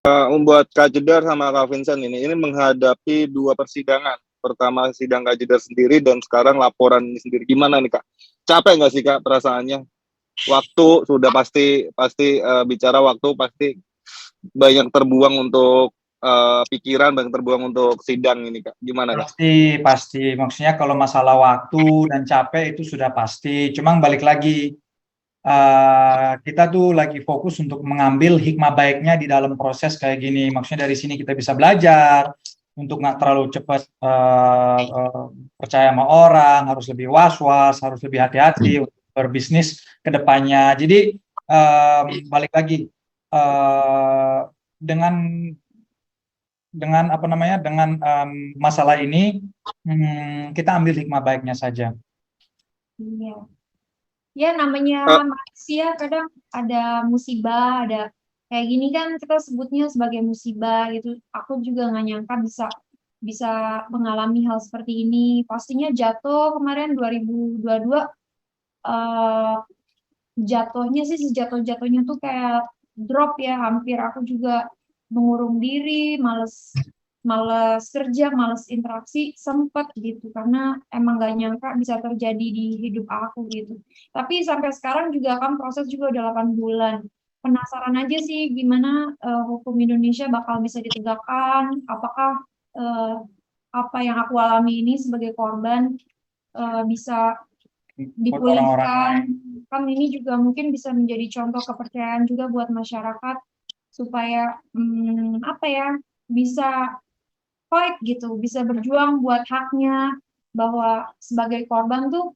Membuat Kak Jedar sama Kak Vincent ini menghadapi dua persidangan. Pertama sidang Kak Jedar sendiri dan sekarang laporan ini sendiri. Gimana nih Kak? Capek nggak sih Kak perasaannya? Waktu sudah pasti bicara waktu pasti banyak terbuang untuk pikiran, banyak terbuang untuk sidang ini Kak. Gimana Kak? Pasti. Maksudnya kalau masalah waktu dan capek itu sudah pasti. Cuma balik lagi, kita tuh lagi fokus untuk mengambil hikmah baiknya di dalam proses kayak gini. Maksudnya dari sini kita bisa belajar untuk nggak terlalu cepat percaya sama orang, harus lebih was-was, harus lebih hati-hati untuk berbisnis ke depannya. Jadi balik lagi, dengan apa namanya, dengan masalah ini kita ambil hikmah baiknya saja. Iya. Ya namanya manusia kadang ada musibah, ada kayak gini kan kita sebutnya sebagai musibah gitu. Aku juga nggak nyangka bisa mengalami hal seperti ini. Pastinya jatuh kemarin 2022, jatuhnya sih sejatuh-jatuhnya tuh kayak drop ya, hampir aku juga mengurung diri, males kerja, males interaksi, sempet gitu, karena emang gak nyangka bisa terjadi di hidup aku gitu. Tapi sampai sekarang juga kan proses juga udah 8 bulan. Penasaran aja sih gimana hukum Indonesia bakal bisa ditegakkan, apakah apa yang aku alami ini sebagai korban bisa dipulihkan. Kan ini juga mungkin bisa menjadi contoh kepercayaan juga buat masyarakat supaya apa ya, bisa fight gitu, bisa berjuang buat haknya, bahwa sebagai korban tuh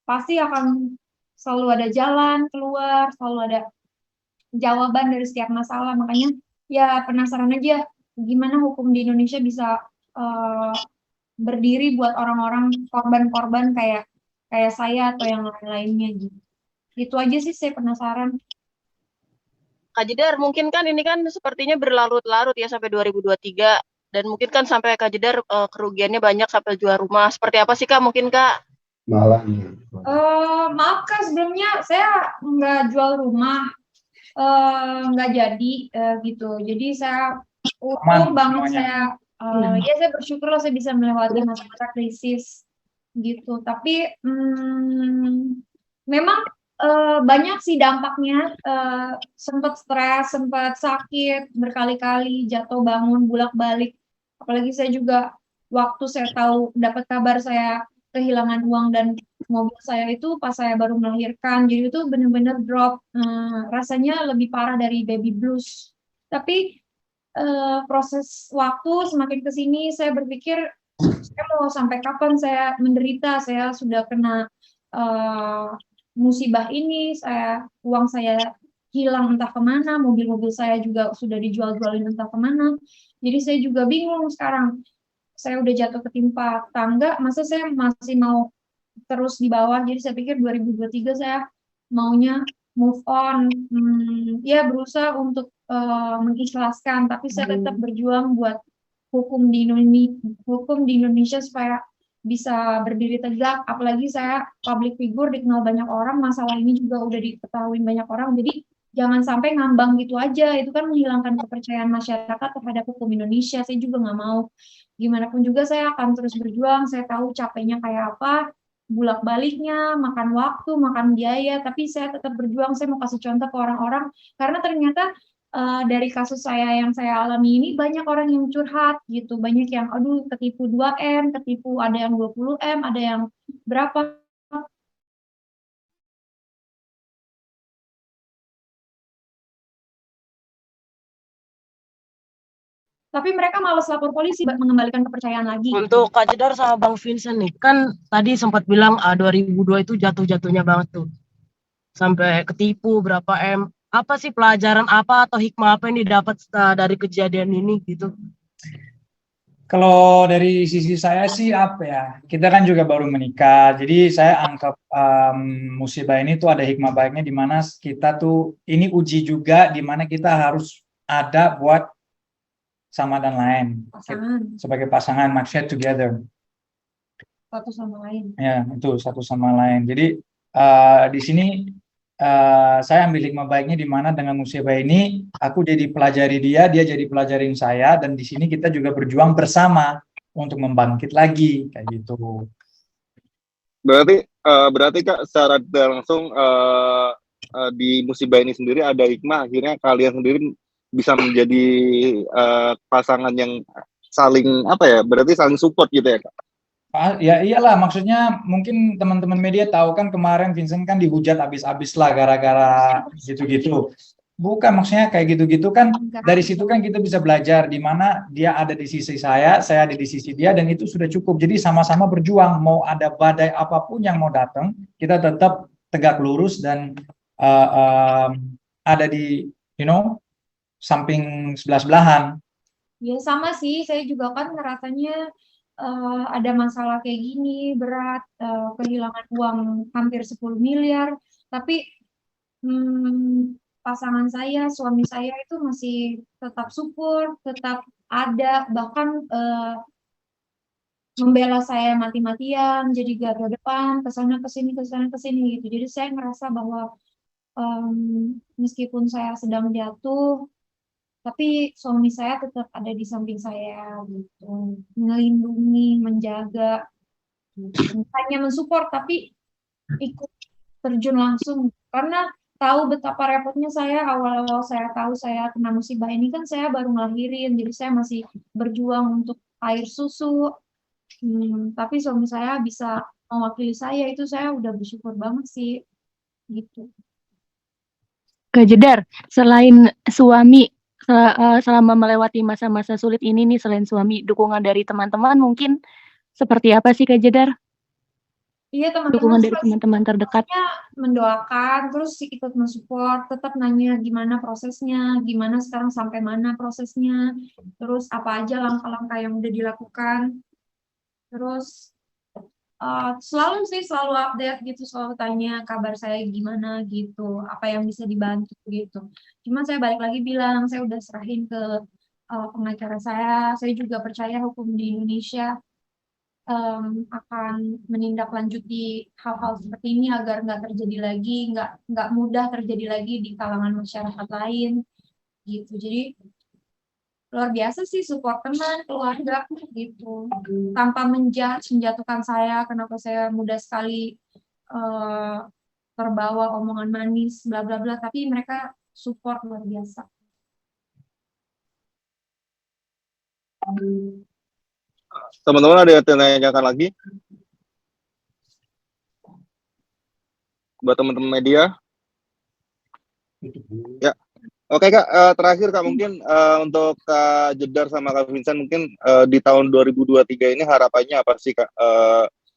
pasti akan selalu ada jalan keluar, selalu ada jawaban dari setiap masalah. Makanya ya penasaran aja gimana hukum di Indonesia bisa berdiri buat orang-orang korban-korban kayak saya atau yang lain-lainnya gitu. Itu aja sih saya penasaran. Kak Jedar, mungkin kan ini kan sepertinya berlarut-larut ya sampai 2023 dan mungkin kan sampai Kak Jedar kerugiannya banyak sampai jual rumah. Seperti apa sih Kak mungkin Kak? Maaf Kak, sebelumnya saya nggak jual rumah, nggak jadi gitu. Jadi saya utuh banget saya. Ya saya bersyukur lah saya bisa melewati masa-masa krisis gitu. Tapi memang banyak sih dampaknya. Sempat stres, sempat sakit berkali-kali, jatuh bangun bolak-balik. Apalagi saya juga waktu saya tahu dapat kabar saya kehilangan uang dan mobil saya itu pas saya baru melahirkan, jadi itu benar-benar drop. Rasanya lebih parah dari baby blues. Tapi proses waktu semakin ke sini saya berpikir saya mau sampai kapan saya menderita, saya sudah kena musibah ini, uang saya hilang entah kemana, mobil-mobil saya juga sudah dijual-jualin entah kemana. Jadi saya juga bingung sekarang. Saya udah jatuh ketimpa tangga, masa saya masih mau terus di bawah. Jadi saya pikir 2023 saya maunya move on, ya berusaha untuk mengikhlaskan, tapi saya tetap berjuang buat hukum di Indonesia supaya bisa berdiri tegak. Apalagi saya public figure, dikenal banyak orang, masalah ini juga udah diketahui banyak orang, jadi jangan sampai ngambang gitu aja. Itu kan menghilangkan kepercayaan masyarakat terhadap hukum Indonesia. Saya juga nggak mau. Gimana pun juga saya akan terus berjuang. Saya tahu capeknya kayak apa, bulak-baliknya, makan waktu, makan biaya, tapi saya tetap berjuang. Saya mau kasih contoh ke orang-orang, karena ternyata dari kasus saya yang saya alami ini banyak orang yang curhat gitu, banyak yang aduh ketipu 2M, ketipu, ada yang 20M, ada yang berapa. Tapi mereka malas lapor polisi buat mengembalikan kepercayaan lagi. Untuk Kak Jedar sama Bang Vincent nih, kan tadi sempat bilang 2002 itu jatuh-jatuhnya banget tuh. Sampai ketipu berapa M. Apa sih pelajaran apa atau hikmah apa yang didapat dari kejadian ini gitu? Kalau dari sisi saya sih apa ya, kita kan juga baru menikah, jadi saya anggap musibah ini tuh ada hikmah baiknya, di mana kita tuh ini uji juga, di mana kita harus ada buat sama dan lain, sebagai pasangan, maksudnya together, satu sama lain. ya itu satu sama lain. Jadi di sini saya ambil hikmah baiknya di mana dengan musibah ini aku jadi pelajari dia, dia jadi pelajarin saya, dan di sini kita juga berjuang bersama untuk membangkit lagi kayak gitu. Berarti Kak secara tidak langsung di musibah ini sendiri ada hikmah, akhirnya kalian sendiri bisa menjadi pasangan yang saling apa ya? Berarti saling support gitu ya Kak? Ya iyalah, maksudnya mungkin teman-teman media tahu kan kemarin Vincent kan dihujat habis-habis lah gara-gara gitu-gitu. Bukan, maksudnya kayak gitu-gitu kan, dari situ kan kita bisa belajar di mana dia ada di sisi saya ada di sisi dia, dan itu sudah cukup. Jadi sama-sama berjuang, mau ada badai apapun yang mau datang, kita tetap tegak lurus dan ada di samping sebelah-sebelahan. Ya sama sih, saya juga kan ngerasanya ada masalah kayak gini, berat, kehilangan uang hampir 10 miliar, tapi pasangan saya, suami saya itu masih tetap support, tetap ada, bahkan membela saya mati-matian, jadi garda depan, kesana kesini gitu. Jadi saya ngerasa bahwa meskipun saya sedang jatuh, tapi suami saya tetap ada di samping saya gitu, melindungi, menjaga, gitu. Hanya mensupport tapi ikut terjun langsung, karena tahu betapa repotnya saya awal-awal saya tahu saya kena musibah ini kan saya baru ngelahirin, jadi saya masih berjuang untuk air susu, tapi suami saya bisa mewakili saya, itu saya udah bersyukur banget sih gitu. Kak Jedar, selain suami, selama melewati masa-masa sulit ini nih, selain suami, dukungan dari teman-teman mungkin seperti apa sih Kak Jedar? Iya, Dukungan teman-teman dari teman-teman terdekat. mendoakan, terus ikut mensupport, tetap nanya gimana prosesnya, gimana sekarang sampai mana prosesnya, terus apa aja langkah-langkah yang udah dilakukan, terus selalu update gitu, selalu tanya kabar saya gimana gitu, apa yang bisa dibantu gitu. Cuma saya balik lagi bilang, saya udah serahin ke pengacara saya juga percaya hukum di Indonesia akan menindaklanjuti hal-hal seperti ini agar nggak terjadi lagi, nggak mudah terjadi lagi di kalangan masyarakat lain gitu. Jadi luar biasa sih support teman, keluarga gitu, tanpa menjatuhkan saya kenapa saya mudah sekali terbawa omongan manis bla bla bla, tapi mereka support luar biasa. Teman-teman ada yang tanyakan lagi buat teman-teman media? Ya, oke Kak, terakhir Kak mungkin untuk Kak Jedar sama Kak Vincent mungkin di tahun 2023 ini harapannya apa sih Kak?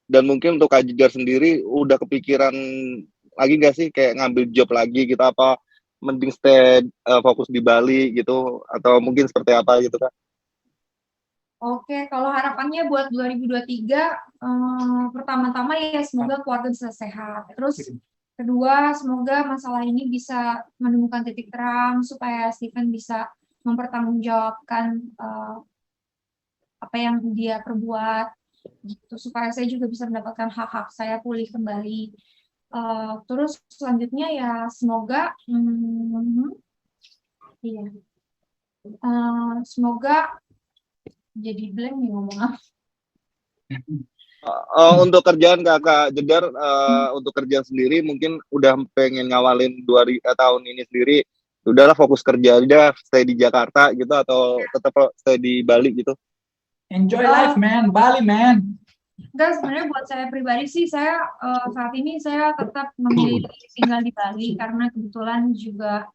Dan mungkin untuk Kak Jedar sendiri udah kepikiran lagi nggak sih kayak ngambil job lagi gitu, apa mending stay fokus di Bali gitu, atau mungkin seperti apa gitu Kak? Oke, kalau harapannya buat 2023, pertama-tama ya semoga keluarga bisa sehat. Terus kedua, semoga masalah ini bisa menemukan titik terang supaya Stephen bisa mempertanggungjawabkan apa yang dia perbuat, gitu. Supaya saya juga bisa mendapatkan hak-hak saya pulih kembali. Terus selanjutnya ya semoga, semoga jadi blank nih ngomong apa. Untuk kerjaan Kakak Jedar, untuk kerjaan sendiri mungkin udah pengen ngawalin tahun ini sendiri, udahlah fokus kerja aja, stay di Jakarta gitu, atau tetap stay di Bali gitu? Enjoy life man, Bali man. Enggak, sebenarnya buat saya pribadi sih, saya saat ini saya tetap memilih tinggal di Bali karena kebetulan juga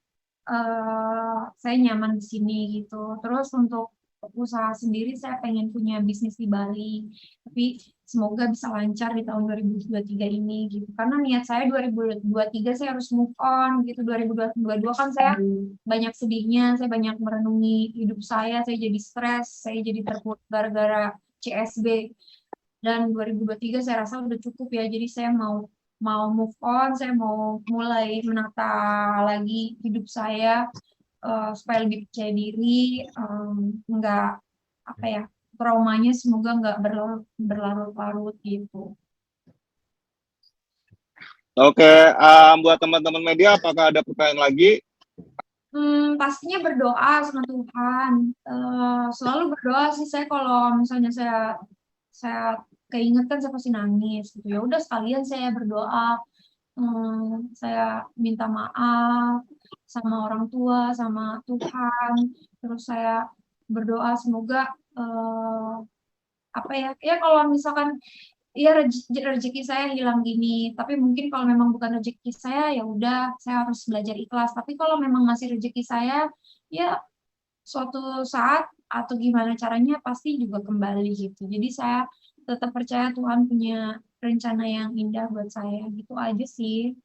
saya nyaman di sini gitu. Terus untuk usaha sendiri saya pengen punya bisnis di Bali, tapi semoga bisa lancar di tahun 2023 ini gitu. Karena niat saya 2023 saya harus move on gitu. 2022 kan saya banyak sedihnya, saya banyak merenungi hidup saya jadi stres, saya jadi terpuruk gara-gara CSB. Dan 2023 saya rasa udah cukup ya. Jadi saya mau move on, saya mau mulai menata lagi hidup saya supaya lebih percaya diri, nggak apa ya, traumanya semoga nggak berlarut-larut gitu. Oke, buat teman-teman media, apakah ada pertanyaan lagi? Pastinya berdoa sama Tuhan. Selalu berdoa sih saya kalau misalnya saya keingetan saya pasti nangis gitu. Ya udah sekalian saya berdoa. Saya minta maaf sama orang tua, sama Tuhan. Terus saya berdoa semoga apa ya? Ya kalau misalkan ya rezeki saya hilang gini, tapi mungkin kalau memang bukan rezeki saya ya udah saya harus belajar ikhlas. Tapi kalau memang masih rezeki saya, ya suatu saat atau gimana caranya pasti juga kembali gitu. Jadi saya tetap percaya Tuhan punya rencana yang indah buat saya, gitu aja sih.